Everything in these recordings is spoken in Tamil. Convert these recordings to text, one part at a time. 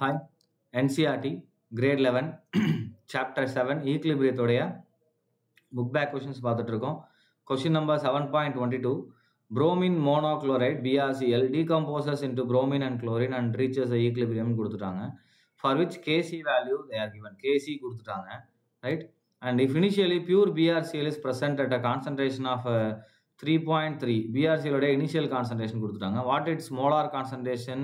Hi, NCRT, grade 11, chapter 7, equilibrium book back questions பார்த்துட்டு இருக்கோம். Question number 7.22. Bromine monochloride BrCl decomposes into bromine and chlorine and reaches the equilibrium கொடுத்துட்டாங்க. For which Kc value they are given. Kc கொடுத்துட்டாங்க, right? And if initially pure BrCl is present at a concentration of 3.3, BrCl உடைய initial concentration கொடுத்துட்டாங்க. What its molar concentration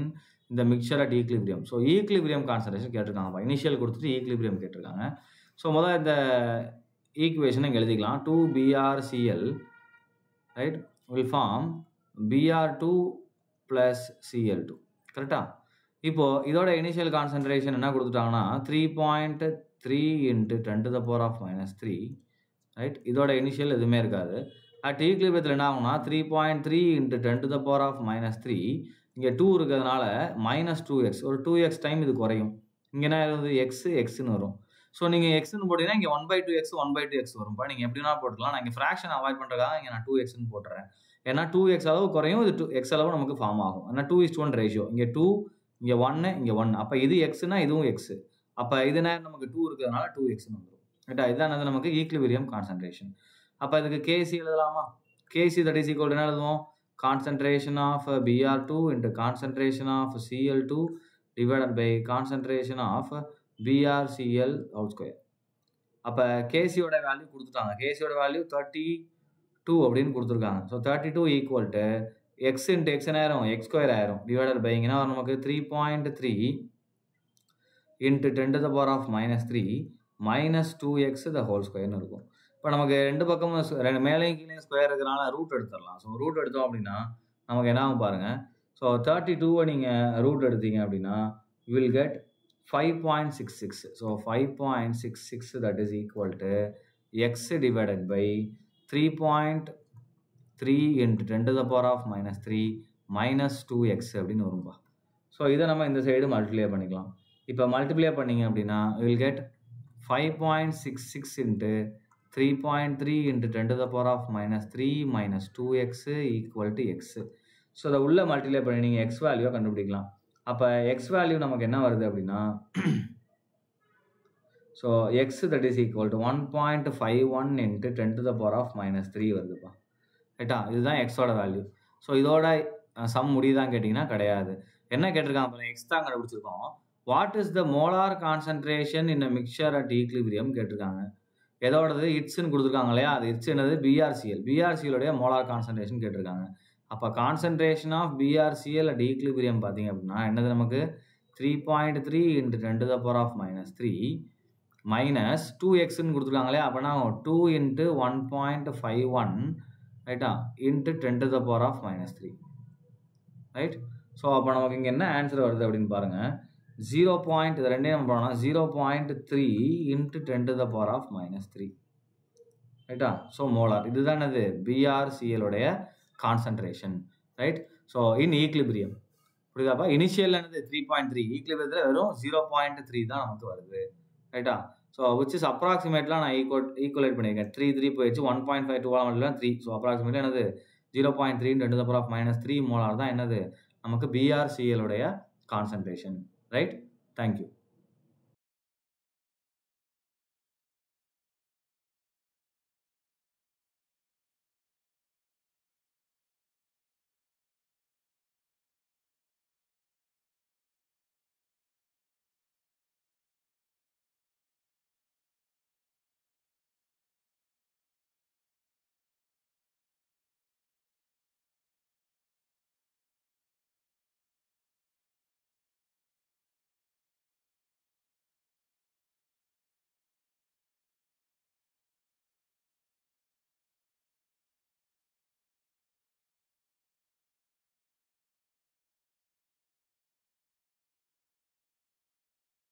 in the mixture at equilibrium. So equilibrium concentration கேட்டிருக்காங்க. Initial கொடுத்துட்டு equilibrium கேட்டிருக்காங்க. So முதல்ல இந்த equation இங்க எழுதிக்கலாம். 2BrCl, right, will form Br2 plus Cl2. கரெக்டா? இப்போ இதோட initial concentration என்ன கொடுத்துட்டாங்கன்னா 3.3 into 10 to the power of minus 3, right? இதோட initial எதுவுமே இருக்காது. At equilibrium என்ன ஆகும்னா 3.3 into 10 to the power of minus 3, இங்கே 2 இருக்கிறதுனால minus 2x, ஒரு 2x டைம் இது குறையும். இங்கே என்ன இருக்குது xன்னு வரும். ஸோ நீங்கள் எக்ஸ்ன்னு போட்டிங்கன்னா இங்கே 1/2x 1/2x வரும்பா. நீங்கள் எப்படின்னா போட்டுக்கலாம். நான் இங்கே ஃப்ராக்ஷன் அவாய்ட் பண்ணுறதுக்காக இங்கே நான் 2xன்னு போட்டுறேன். ஏன்னா 2x அளவு குறையும், இது 2x அளவு நமக்கு ஃபார்ம் ஆகும். ஏன்னா 2:1 ரேஷியோ. இங்கே 2, இங்கே 1, இங்கே 1. அப்போ இது எக்ஸ்னா இதுவும் எக்ஸ். அப்போ இது நேரம் நமக்கு 2 இருக்கிறதுனால 2xன்னு வந்துடும். ரைட்டா? இதுதான் நமக்கு ஈக்லிபிரியம் கான்சன்ட்ரேஷன். அப்போ இதுக்கு கேசி எழுதலாமா? கேசி தட் இஸ் ஈக்குவல் என்ன எழுதுவோம்? Concentration of Br2 into concentration of Cl2 divided by concentration of BrCl whole square. அப்போ கேசியோட வேல்யூ கொடுத்துட்டாங்க. கேசியோட வேல்யூ 32 அப்படின்னு கொடுத்துருக்காங்க. So 32 equal to X into X ஆயிரும், எக்ஸ் ஸ்கொயர் ஆயிரும், டிவைடட் பை இங்கன்னா நமக்கு 3.3 into 10 to the power of minus 3 minus 2x the whole ஸ்கொயர்னு இருக்கும். இப்போ நமக்கு ரெண்டு பக்கமும் மேலேயும் கீழே ஸ்கொயர் இருக்கிறனால ரூட் எடுத்துடலாம். ஸோ ரூட் எடுத்தோம் அப்படின்னா நமக்கு என்ன ஆகும் பாருங்கள். ஸோ 32 நீங்கள் ரூட் எடுத்தீங்க அப்படின்னா you will get 5.66. So 5.66 that is equal to x divided by 3.3 into 10 to the power of minus 3 minus 2x அப்படின்னு வரும்பா. ஸோ இதை நம்ம இந்த சைடு மல்டிப்ளை பண்ணிக்கலாம். இப்போ மல்டிப்ளை பண்ணிங்க அப்படின்னா you will get 5.66 into 3.3 into 10 to the power of minus 3 minus 2x equal to x. So அதை உள்ள மல்டிப்ளை பண்ணி நீங்கள் எக்ஸ் வேல்யூவை கண்டுபிடிக்கலாம். அப்போ எக்ஸ் வேல்யூ நமக்கு என்ன வருது அப்படின்னா so X that is equal to 1.51 into 10 to the power of minus 3 வருதுப்பா. ரைட்டா? இதுதான் எக்ஸோட வேல்யூ. ஸோ இதோட சம் முடியுதான்னு கேட்டிங்கன்னா கிடையாது. என்ன கேட்டிருக்காங்க அப்புறம் எக்ஸ் தான் கண்டுபிடிச்சிருக்கோம். What is the molar concentration in a mixture at equilibrium கேட்டிருக்காங்க. எதோடது இட்ஸ்ன்னு கொடுத்துருக்காங்க இல்லையா? அது இட்ஸ் என்னது? BrCl. BrClோடைய மோலார் கான்சன்ட்ரேஷன் கேட்டிருக்காங்க. அப்போ concentration of BrCl at equilibrium பார்த்தீங்க அப்படின்னா என்னது நமக்கு 3.3 into 10 to the power of minus 3 minus 2xன்னு கொடுத்துருக்காங்க இல்லையா? அப்போனா 2 into 1.51 ரைட்டா into 10 to the power of minus 3, right? So அப்போ நமக்கு இங்கே என்ன ஆன்சர் வருது அப்படின்னு பாருங்கள். 0. இது ரெண்டையும் நம்ம பண்ணோம்னா 0.3 into 10 to the power of minus 3, ரைட்டா? ஸோ மோலார் இதுதான் என்னது? BrClோடைய concentration, right? So in equilibrium புரியுதாப்பா? இனிஷியல் என்னது 3.3, ஈக்லிபிரியத்தில் வெறும் 0.3 தான் நமக்கு வருது, ரைட்டா? ஸோ விச் இஸ் அப்ராக்சிமேட்லாம் நான் ஈக்குவலேட் பண்ணியிருக்கேன். 3 போயிடுச்சு, 1.5 2 3. ஸோ அப்ராக்சிமேட்லி என்னது 0.3 10 to the power of minus 3 molar தான் என்னது நமக்கு BrClோடைய கான்சன்ட்ரேஷன், ரைட்? தேங்க்யூ.